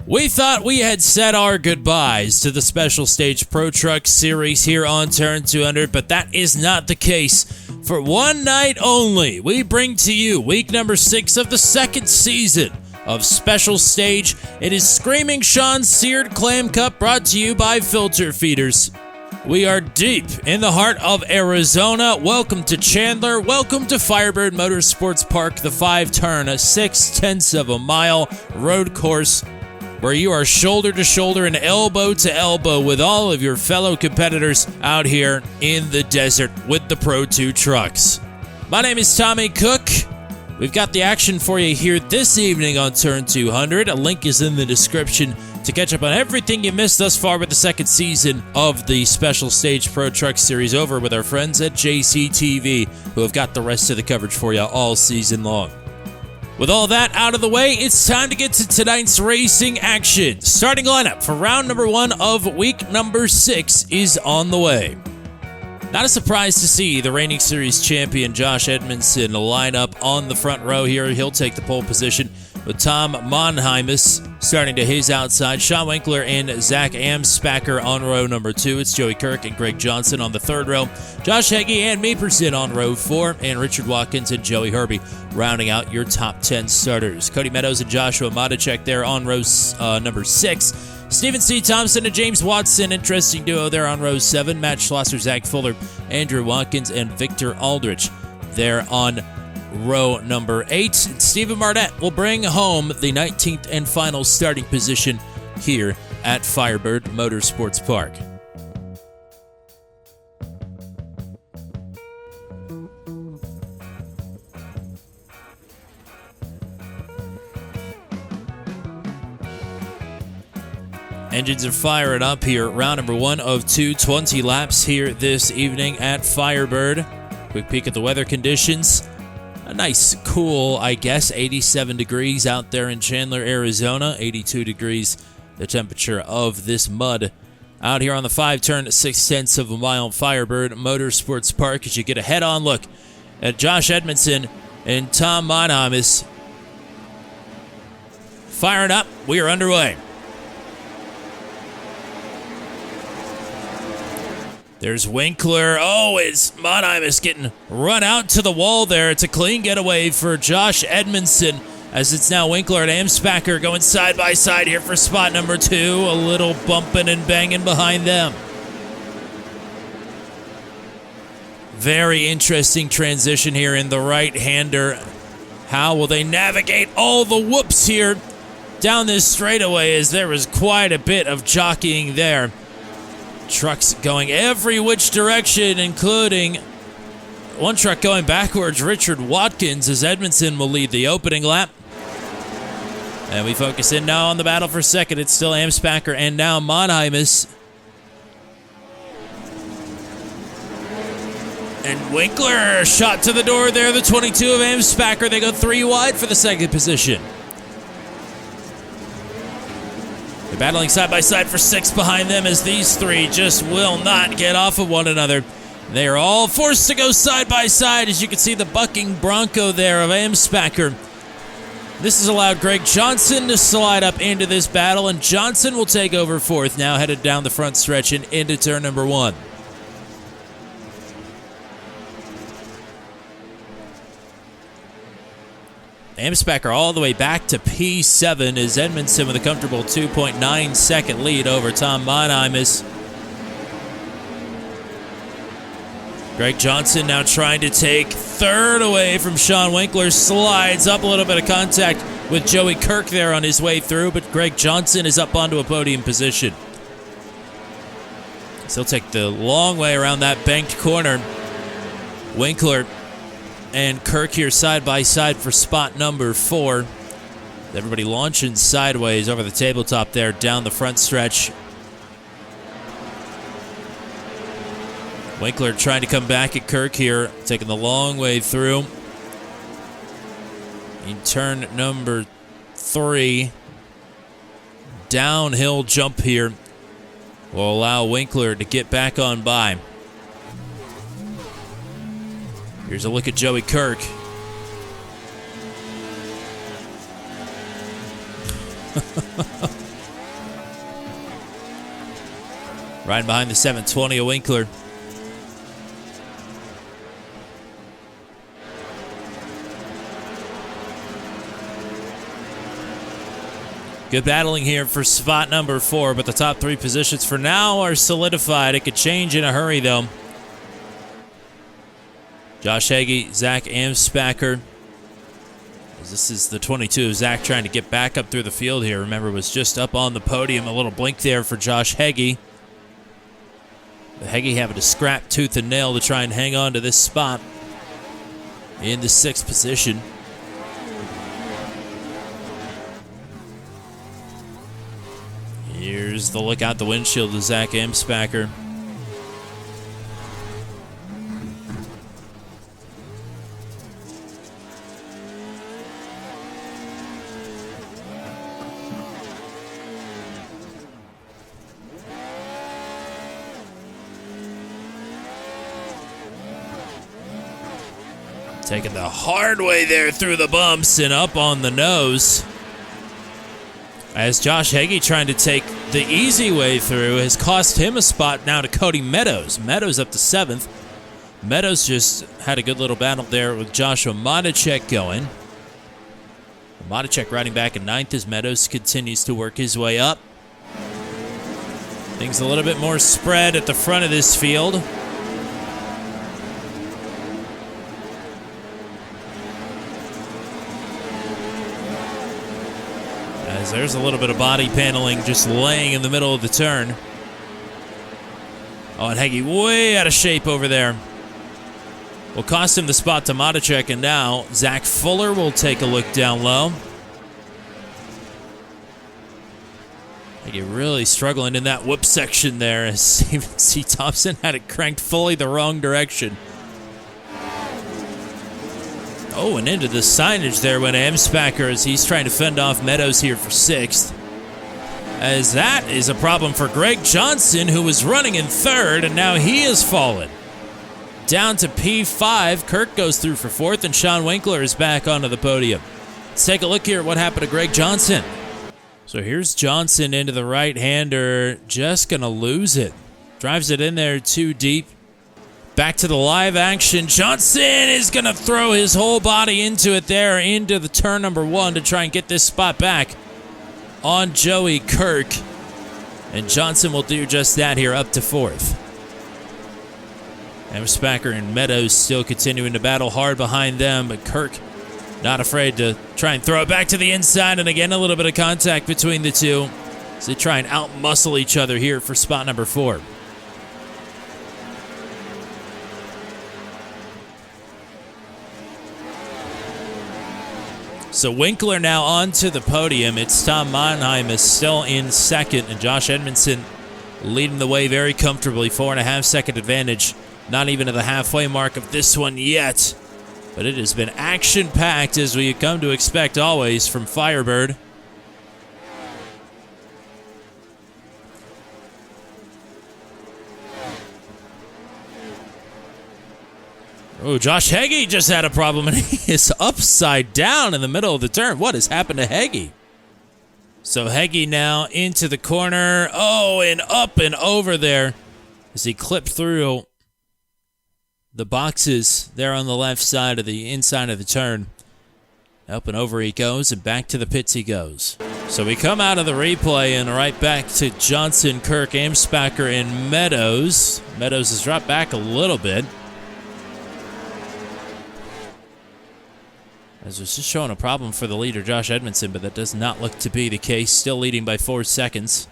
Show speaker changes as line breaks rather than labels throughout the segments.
We thought we had said our goodbyes to the Special Stage Pro Truck Series here on Turn 200, but that is not the case. For one night only, we bring to you week number 6 of the second season of Special Stage. It is Screaming Sean's Seared Clam Cup, brought to you by Filter Feeders. We are deep in the heart of Arizona. Welcome to Chandler. Welcome to Firebird Motorsports Park, the 5-turn, 6/10 of a mile road course where you are shoulder to shoulder and elbow to elbow with all of your fellow competitors out here in the desert with the Pro 2 trucks. My name is Tommy Cook. We've got the action for you here this evening on Turn 200. A link is in the description to catch up on everything you missed thus far with the second season of the Special Stage Pro Truck Series over with our friends at JCTV, who have got the rest of the coverage for you all season long. With all that out of the way, it's time to get to tonight's racing action. Starting lineup for round number 1 of week number 6 is on the way. Not a surprise to see the reigning series champion Josh Edmondson line up on the front row here. He'll take the pole position with Tom Monheimus starting to his outside. Sean Winkler and Zach Amspacher on row number 2. It's Joey Kirk and Greg Johnson on the third row. Josh Heggie and Meeperson on row 4. And Richard Watkins and Joey Herbie rounding out your top 10 starters. Cody Meadows and Joshua Matacek there on row number 6. Stephen C. Thompson and James Watson, interesting duo there on row 7. Matt Schlosser, Zach Fuller, Andrew Watkins, and Victor Aldrich there on row number 8. Stephen Marnett will bring home the 19th and final starting position here at Firebird Motorsports Park. Engines are firing up here. Round number 1 of 220 laps here this evening at Firebird. Quick peek at the weather conditions. A nice, cool, I guess, 87 degrees out there in Chandler, Arizona. 82 degrees, the temperature of this mud out here on the 5-turn, 6/10 of a mile Firebird Motorsports Park, as you get a head-on look at Josh Edmondson and Tom Monheimus. Firing up, we are underway. There's Winkler. Oh, it's Monheimus getting run out to the wall there. It's a clean getaway for Josh Edmondson, as it's now Winkler and Amspacher going side by side here for spot number 2. A little bumping and banging behind them. Very interesting transition here in the right-hander. How will they navigate all the whoops here down this straightaway, as there was quite a bit of jockeying there. Trucks going every which direction, including one truck going backwards, Richard Watkins, as Edmondson will lead the opening lap. And we focus in now on the battle for second. It's still Amspacher and now Monheimus. And Winkler shot to the door there, the 22 of Amspacher. They go 3 wide for the second position. Battling side by side for 6 behind them, as these 3 just will not get off of one another. They are all forced to go side by side, as you can see the bucking bronco there of Amspacher. This has allowed Greg Johnson to slide up into this battle, and Johnson will take over 4th, now headed down the front stretch and into turn number 1. Amspacher all the way back to P7 as Edmondson with a comfortable 2.9 second lead over Tom Monheimus. Greg Johnson now trying to take 3rd away from Sean Winkler. Slides up, a little bit of contact with Joey Kirk there on his way through, but Greg Johnson is up onto a podium position. So he'll take the long way around that banked corner. Winkler and Kirk here side by side for spot number 4. Everybody launching sideways over the tabletop there down the front stretch. Winkler trying to come back at Kirk here, taking the long way through. In turn number 3, downhill jump here will allow Winkler to get back on by. Here's a look at Joey Kirk. Riding behind the 720 of Winkler. Good battling here for spot number 4, but the top 3 positions for now are solidified. It could change in a hurry, though. Josh Hagee, Zach Amspacher. This is the 22 of Zach trying to get back up through the field here. Remember, was just up on the podium. A little blink there for Josh Hagee. The Hagee having to scrap tooth and nail to try and hang on to this spot in the 6th position. Here's the look out the windshield of Zach Amspacher. Taking the hard way there through the bumps and up on the nose. As Josh Hagee trying to take the easy way through has cost him a spot now to Cody Meadows. Meadows up to 7th. Meadows just had a good little battle there with Joshua Matichek going. Matichek riding back in 9th as Meadows continues to work his way up. Things a little bit more spread at the front of this field. As there's a little bit of body paneling just laying in the middle of the turn. Oh, and Hagee way out of shape over there. Will cost him the spot to Matichek, and now Zach Fuller will take a look down low. Hagee really struggling in that whoop section there as C. Thompson had it cranked fully the wrong direction. Oh, and into the signage there went Amspacher as he's trying to fend off Meadows here for 6th. As that is a problem for Greg Johnson, who was running in 3rd, and now he has fallen. Down to P5, Kirk goes through for 4th, and Sean Winkler is back onto the podium. Let's take a look here at what happened to Greg Johnson. So here's Johnson into the right-hander, just going to lose it. Drives it in there too deep. Back to the live action. Johnson is going to throw his whole body into it there, into the turn number 1 to try and get this spot back on Joey Kirk. And Johnson will do just that here, up to 4th. Amspacher and Meadows still continuing to battle hard behind them, but Kirk not afraid to try and throw it back to the inside, and again a little bit of contact between the two as they try and out-muscle each other here for spot number 4. So Winkler now onto the podium. It's Tom Monheim is still in 2nd, and Josh Edmondson leading the way very comfortably. 4.5 second advantage. Not even to the halfway mark of this one yet. But it has been action-packed, as we come to expect always from Firebird. Oh, Josh Hagee just had a problem, and he is upside down in the middle of the turn. What has happened to Hagee? So Hagee now into the corner. Oh, and up and over there as he clipped through the boxes there on the left side of the inside of the turn. Up and over he goes, and back to the pits he goes. So we come out of the replay and right back to Johnson, Kirk, Amspacher, and Meadows. Meadows has dropped back a little bit. As was just showing a problem for the leader, Josh Edmondson, but that does not look to be the case. Still leading by 4 seconds.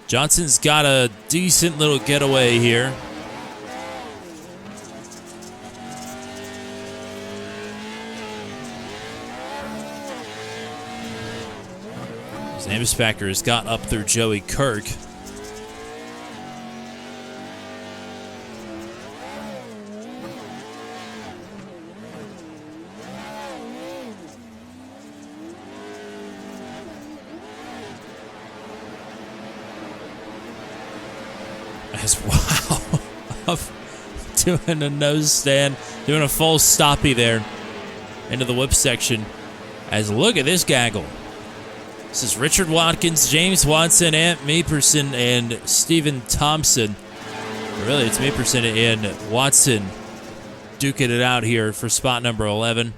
Johnson's got a decent little getaway here. Amspacher has got up through Joey Kirk. As wow, up doing a nose stand, doing a full stoppie there into the whip section. As look at this gaggle. This is Richard Watkins, James Watson, Ant Meeperson, and Stephen Thompson. Really, it's Meeperson and Watson duking it out here for spot number 11.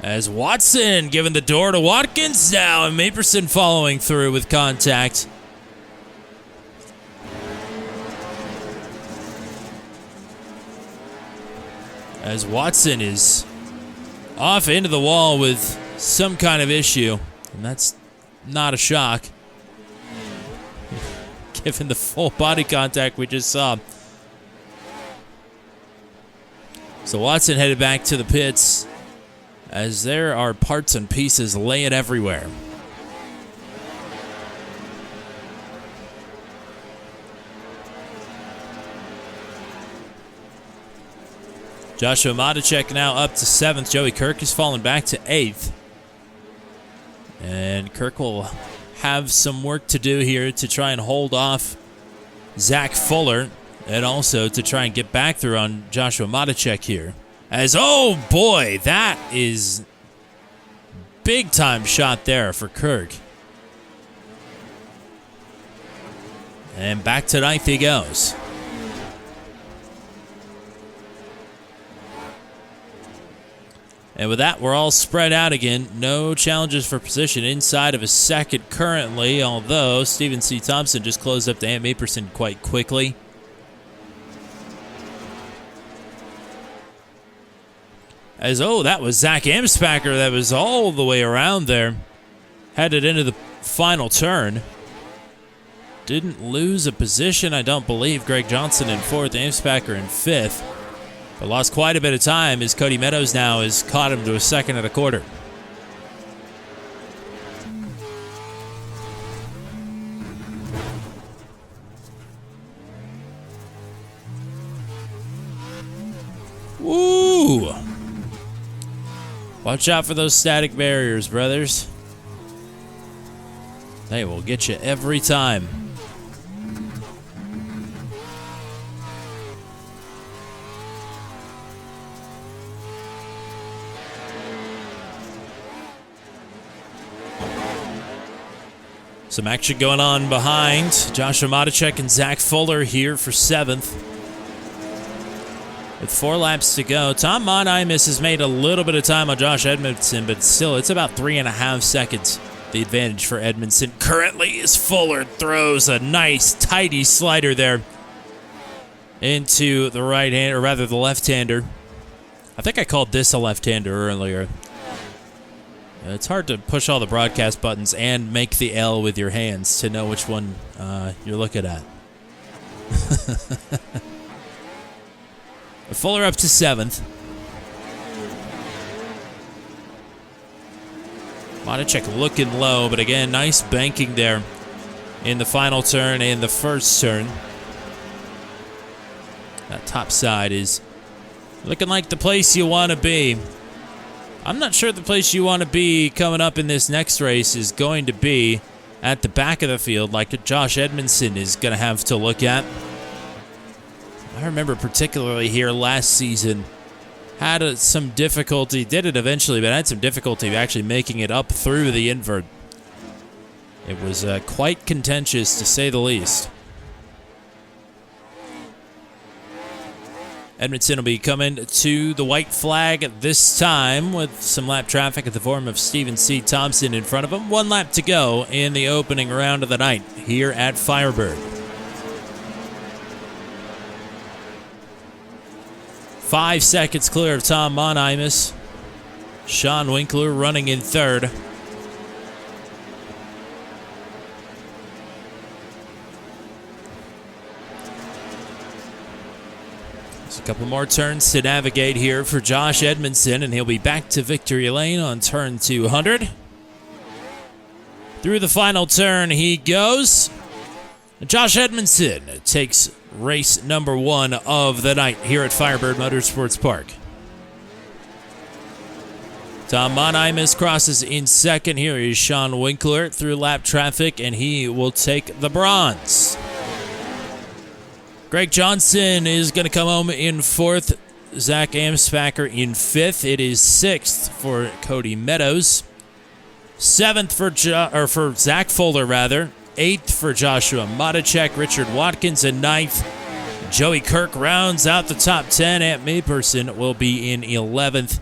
As Watson giving the door to Watkins now, and Meeperson following through with contact. As Watson is off into the wall with some kind of issue, and that's not a shock, given the full body contact we just saw. So Watson headed back to the pits as there are parts and pieces laying everywhere. Joshua Madacek now up to 7th. Joey Kirk has fallen back to 8th. And Kirk will have some work to do here to try and hold off Zach Fuller, and also to try and get back through on Joshua Madacek here. As, oh boy, that is big time shot there for Kirk. And back to 9th he goes. And with that, we're all spread out again. No challenges for position inside of a second currently, although Stephen C. Thompson just closed up to Ant Meeperson quite quickly. As, oh, that was Zach Amspacher that was all the way around there. Headed into the final turn. Didn't lose a position, I don't believe. Greg Johnson in 4th, Amspacher in 5th. But lost quite a bit of time as Cody Meadows now has caught him to a 2nd and a quarter. Woo! Watch out for those static barriers, brothers. They will get you every time. Some action going on behind. Joshua Madacek and Zach Fuller here for 7th. With 4 laps to go, Tom Monimus has made a little bit of time on Josh Edmondson, but still, it's about 3.5 seconds. The advantage for Edmondson currently is Fuller throws a nice, tidy slider there into the right hand, or rather the left-hander. I think I called this a left-hander earlier. It's hard to push all the broadcast buttons and make the L with your hands to know which one you're looking at. Fuller up to 7th. Madacek looking low, but again, nice banking there in the final turn and the first turn. That top side is looking like the place you want to be. I'm not sure the place you want to be coming up in this next race is going to be at the back of the field like Josh Edmondson is going to have to look at. I remember particularly here last season, had some difficulty, did it eventually, but had some difficulty actually making it up through the invert. It was quite contentious, to say the least. Edmondson will be coming to the white flag this time with some lap traffic at the form of Stephen C. Thompson in front of him. 1 lap to go in the opening round of the night here at Firebird. 5 seconds clear of Tom Monimus. Sean Winkler running in 3rd. There's a couple more turns to navigate here for Josh Edmondson, and he'll be back to victory lane on turn 200. Through the final turn he goes. Josh Edmondson takes race number 1 of the night here at Firebird Motorsports Park. Tom Monimus crosses in 2nd. Here is Sean Winkler through lap traffic, and he will take the bronze. Greg Johnson is going to come home in fourth. Zach Amspacher in fifth. It is sixth for Cody Meadows. Seventh for Zach Fuller, Eighth for Joshua Matichek. Richard Watkins in ninth. Joey Kirk rounds out the top 10. Ant Mayperson will be in 11th.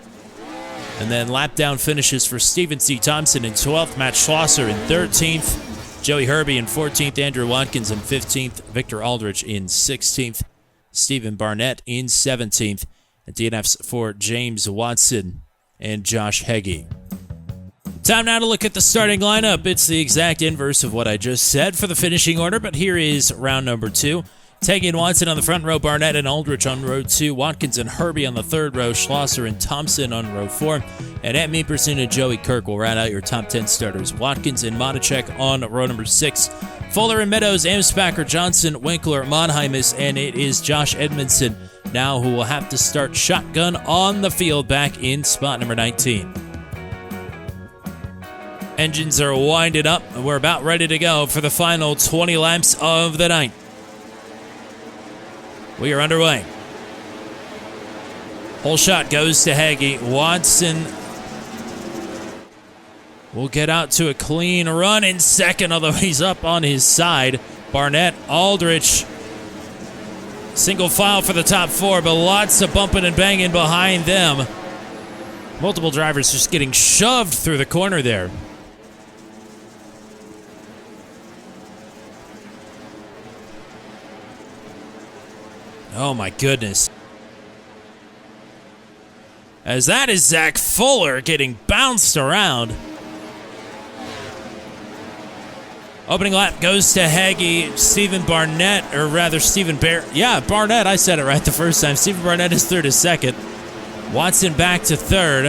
And then lap down finishes for Stephen C. Thompson in 12th. Matt Schlosser in 13th. Joey Herbie in 14th. Andrew Watkins in 15th. Victor Aldrich in 16th. Stephen Barnett in 17th. And DNFs for James Watson and Josh Heggie. Time now to look at the starting lineup. It's the exact inverse of what I just said for the finishing order, but here is round number 2. Teggy and Watson on the front row, Barnett and Aldrich on row 2, Watkins and Herbie on the third row, Schlosser and Thompson on row 4, and Ant Meeperson and Joey Kirk will round out your top 10 starters. Watkins and Matichek on row number 6, Fuller and Meadows, Amspacher, Johnson, Winkler, Monheimus, and it is Josh Edmondson now who will have to start shotgun on the field back in spot number 19. Engines are winded up, and we're about ready to go for the final 20 laps of the night. We are underway. Whole shot goes to Heggie. Watson will get out to a clean run in second, although he's up on his side. Barnett, Aldrich, single file for the top 4, but lots of bumping and banging behind them. Multiple drivers just getting shoved through the corner there. Oh my goodness. As that is Zach Fuller getting bounced around. Opening lap goes to Heggie. Stephen Barnett, or rather Stephen Barnett, I said it right the first time. Stephen Barnett is third to second. Watson back to third.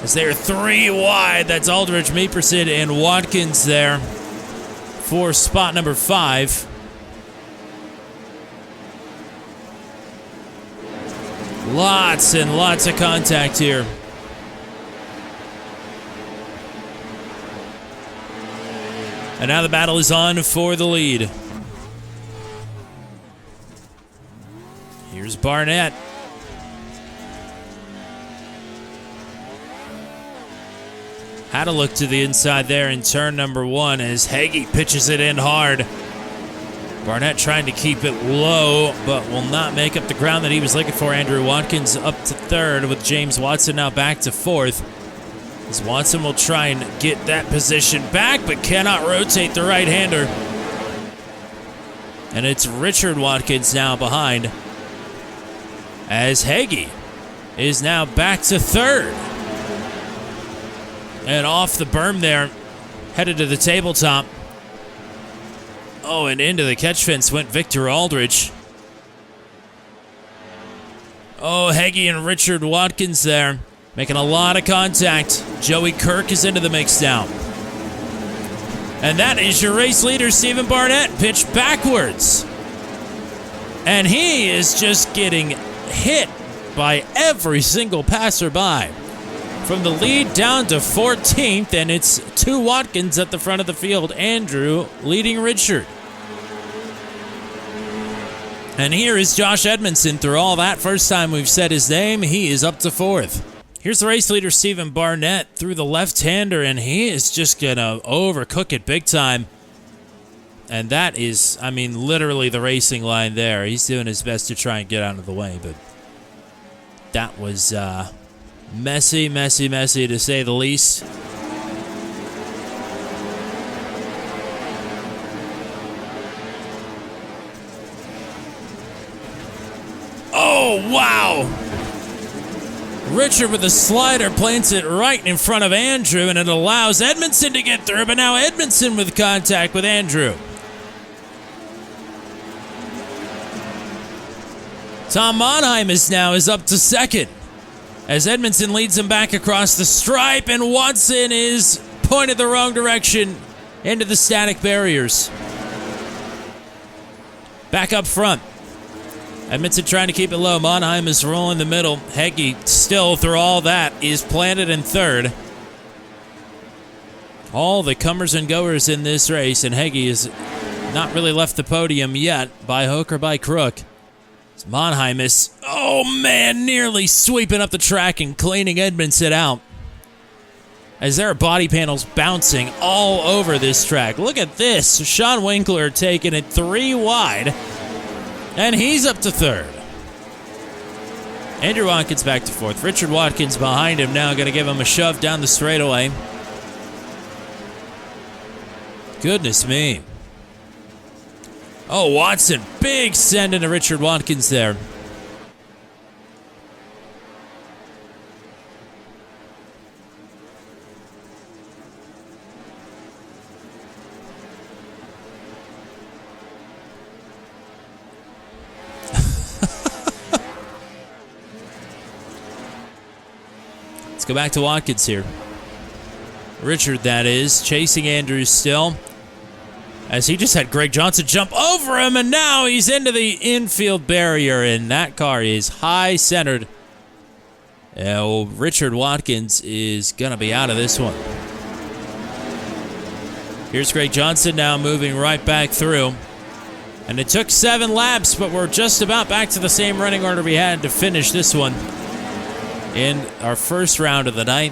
As they are 3 wide, that's Aldrich, Meeperson, and Watkins there for spot number 5. Lots and lots of contact here. And now the battle is on for the lead. Here's Barnett. Had a look to the inside there in turn number 1 as Heggie pitches it in hard. Barnett trying to keep it low, but will not make up the ground that he was looking for. Andrew Watkins up to third with James Watson now back to fourth. As Watson will try and get that position back, but cannot rotate the right-hander. And it's Richard Watkins now behind. As Heggie is now back to third. And off the berm there, headed to the tabletop. Oh, and into the catch fence went Victor Aldrich. Oh, Heggie and Richard Watkins there, making a lot of contact. Joey Kirk is into the mix now. And that is your race leader, Stephen Barnett, pitched backwards. And he is just getting hit by every single passerby. From the lead down to 14th, and it's 2 Watkins at the front of the field. Andrew leading Richard. And here is Josh Edmondson. Through all that, first time we've said his name, he is up to 4th. Here's the race leader, Stephen Barnett, through the left-hander, and he is just going to overcook it big time. And that is, I mean, literally the racing line there. He's doing his best to try and get out of the way, but that was messy, messy, messy to say the least. Oh, wow! Richard with the slider plants it right in front of Andrew, and it allows Edmondson to get through, but now Edmondson with contact with Andrew. Tom Monheim is up to second as Edmondson leads him back across the stripe, and Watson is pointed the wrong direction into the static barriers. Back up front. Edmondson trying to keep it low. Monheim is rolling the middle. Heggie still, through all that, is planted in third. All the comers and goers in this race, and Heggie is not really left the podium yet, by hook or by crook. It's Monheimus. Oh man, nearly sweeping up the track and cleaning Edmondson out. As there are body panels bouncing all over this track. Look at this. Sean Winkler taking it 3 wide. And he's up to 3rd. Andrew Watkins back to 4th. Richard Watkins behind him now, going to give him a shove down the straightaway. Goodness me. Oh, Watson. Big send into Richard Watkins there. Let's go back to Watkins here. Richard, that is, chasing Andrews still. As he just had Greg Johnson jump over him, and now he's into the infield barrier, and that car is high-centered. Richard Watkins is going to be out of this one. Here's Greg Johnson now moving right back through. And it took 7 laps, but we're just about back to the same running order we had to finish this one in our first round of the night.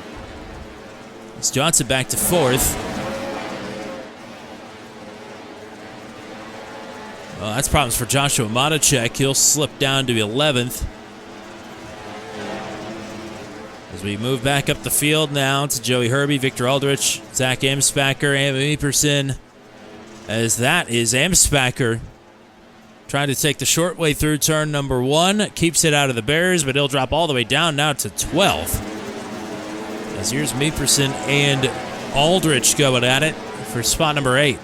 It's Johnson back to 4th. Well, that's problems for Joshua Matacek. He'll slip down to 11th. As we move back up the field now to Joey Herbie, Victor Aldrich, Zach Amspacher, Amy Epperson. As that is Amspacher trying to take the short way through turn number 1. Keeps it out of the barriers, but he'll drop all the way down now to 12th. As here's Meeperson and Aldrich going at it for spot number 8.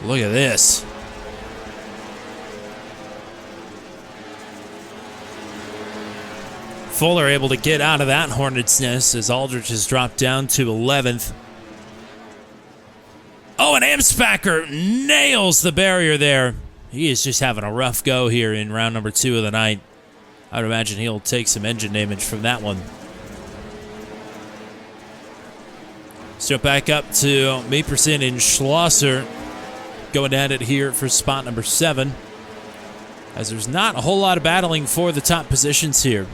Look at this. Fuller able to get out of that hornet's nest as Aldrich has dropped down to 11th. Oh, and Amspacher nails the barrier there. He is just having a rough go here in round number 2 of the night. I would imagine he'll take some engine damage from that one. Let's jump back up to Meeperson and Schlosser going at it here for spot number 7. As there's not a whole lot of battling for the top positions here.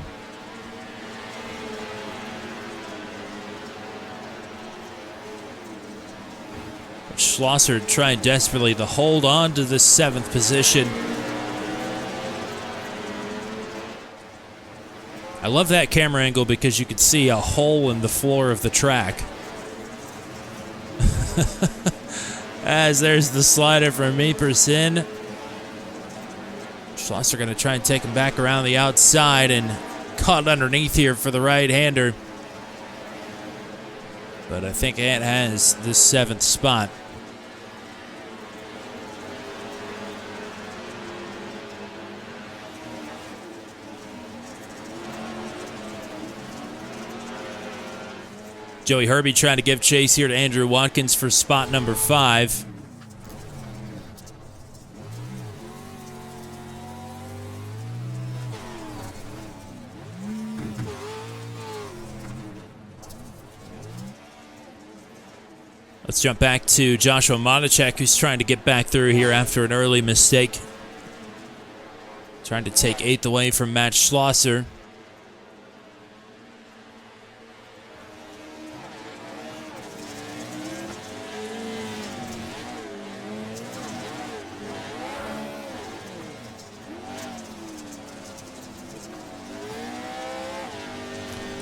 Schlosser trying desperately to hold on to the 7th position. I love that camera angle because you could see a hole in the floor of the track. As there's the slider from Meeperson. Schlosser going to try and take him back around the outside and caught underneath here for the right-hander. But I think Ant has the 7th spot. Joey Herbie trying to give chase here to Andrew Watkins for spot number 5. Let's jump back to Joshua Matacek, who's trying to get back through here after an early mistake. Trying to take 8th away from Matt Schlosser.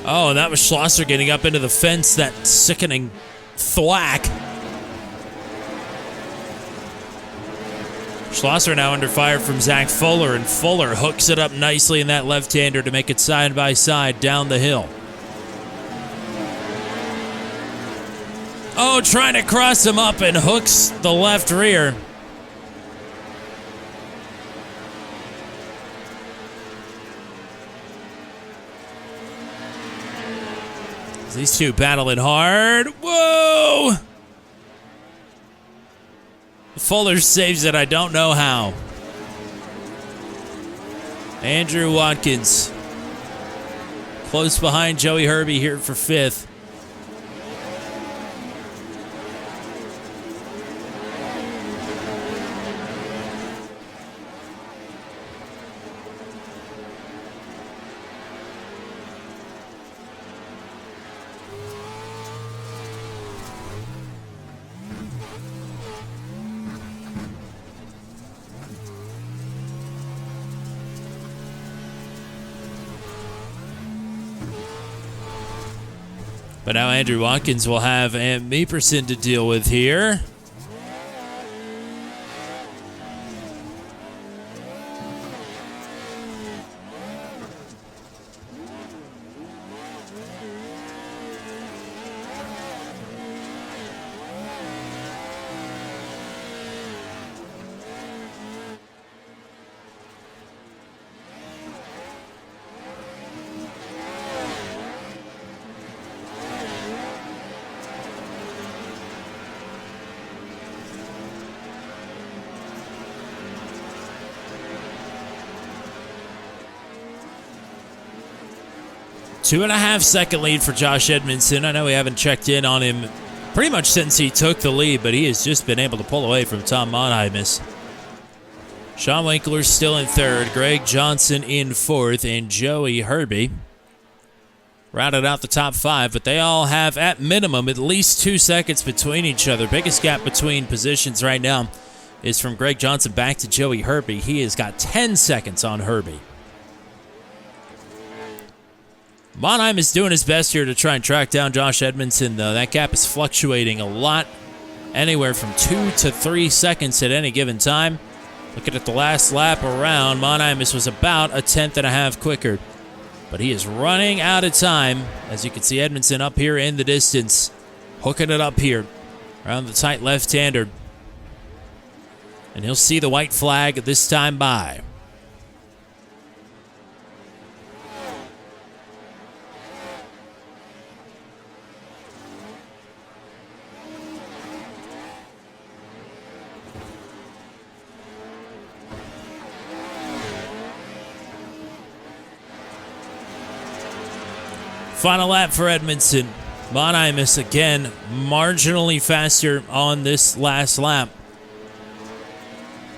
Oh, that was Schlosser getting up into the fence, that sickening thwack. Schlosser now under fire from Zach Fuller, and Fuller hooks it up nicely in that left-hander to make it side by side down the hill. Oh, trying to cross him up and hooks the left rear. These two battling hard. Whoa! Fuller saves it, I don't know how. Andrew Watkins close behind Joey Herbie here for 5th. But now Andrew Watkins will have Ant Meeperson to deal with here. Two-and-a-half-second lead for Josh Edmondson. I know we haven't checked in on him pretty much since he took the lead, but he has just been able to pull away from Tom Monheimus. Sean Winkler still in 3rd, Greg Johnson in 4th, and Joey Herbie rounded out the top 5, but they all have, at minimum, at least 2 seconds between each other. Biggest gap between positions right now is from Greg Johnson back to Joey Herbie. He has got 10 seconds on Herbie. Monheim is doing his best here to try and track down Josh Edmondson, though. That gap is fluctuating a lot, anywhere from 2 to 3 seconds at any given time. Looking at the last lap around, Monheim was about 1/10.5 quicker. But he is running out of time. As you can see, Edmondson up here in the distance, hooking it up here around the tight left-hander. And he'll see the white flag this time by. Final lap for Edmondson. Monheimus again marginally faster on this last lap.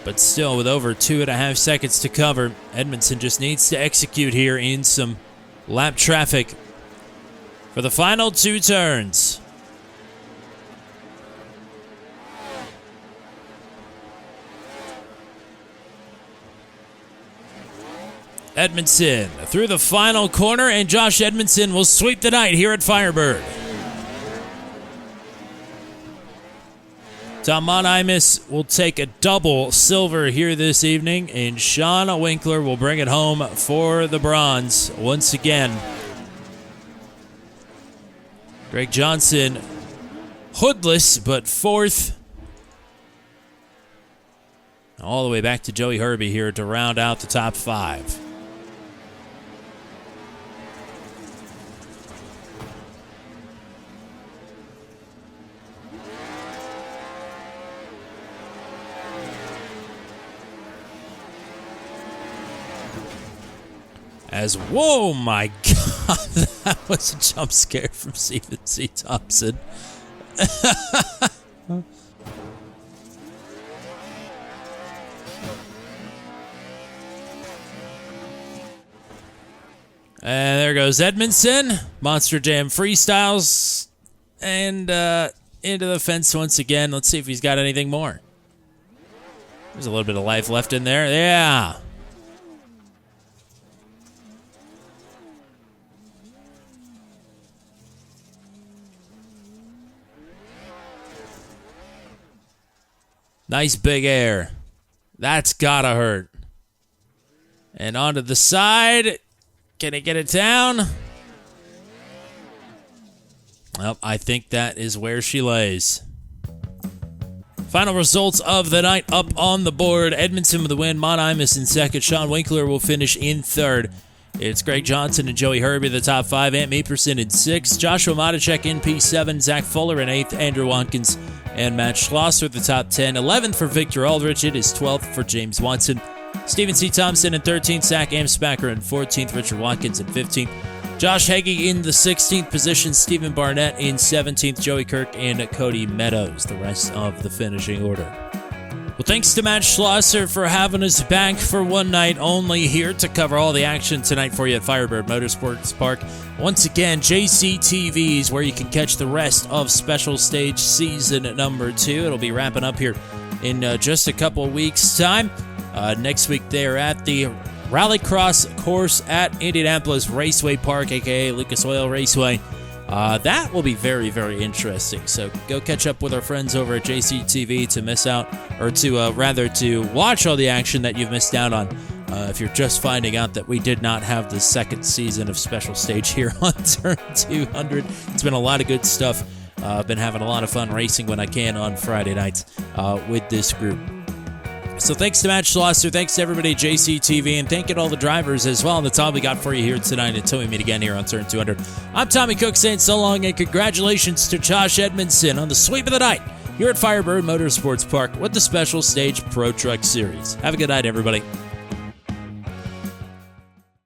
But still with over 2.5 seconds to cover, Edmondson just needs to execute here in some lap traffic for the final 2 turns. Edmondson through the final corner, and Josh Edmondson will sweep the night here at Firebird. Tom Monheimus will take a double silver here this evening, and Sean Winkler will bring it home for the bronze once again. Greg Johnson, hoodless, but 4th. All the way back to Joey Herbie here to round out the top 5. Whoa, my God, that was a jump scare from Stephen C. Thompson. And there goes Edmondson. Monster Jam freestyles. And into the fence once again. Let's see if he's got anything more. There's a little bit of life left in there. Yeah. Nice big air. That's gotta hurt. And onto the side. Can he get it down? Well, I think that is where she lays. Final results of the night up on the board. Edmondson with the win. Monheim is in second. Sean Winkler will finish in third. It's Greg Johnson and Joey Herbie, the top 5. Ant Meeperson in 6th. Joshua Matichek in P7. Zach Fuller in 8th. Andrew Watkins and Matt Schlosser, the top 10. 11th for Victor Aldrich. It is 12th for James Watson. Stephen C. Thompson in 13th. Zach Amsbacher in 14th. Richard Watkins in 15th. Josh Hagee in the 16th position. Stephen Barnett in 17th. Joey Kirk and Cody Meadows, the rest of the finishing order. Well, thanks to Matt Schlosser for having us back for one night only here to cover all the action tonight for you at Firebird Motorsports Park. Once again, JCTV is where you can catch the rest of Special Stage Season number 2. It'll be wrapping up here in just a couple of weeks' time. Next week, they're at the Rallycross course at Indianapolis Raceway Park, a.k.a. Lucas Oil Raceway. That will be very, very interesting. So go catch up with our friends over at JCTV to miss out, or to watch all the action that you've missed out on. If you're just finding out that we did not have the second season of Special Stage here on Turn 200. It's been a lot of good stuff. I've been having a lot of fun racing when I can on Friday nights with this group. So thanks to Matt Schlosser, thanks to everybody at JCTV, and thank you to all the drivers as well. And that's all we got for you here tonight until we meet again here on Turn 200. I'm Tommy Cook saying so long, and congratulations to Josh Edmondson on the sweep of the night here at Firebird Motorsports Park with the Special Stage Pro Truck Series. Have a good night, everybody.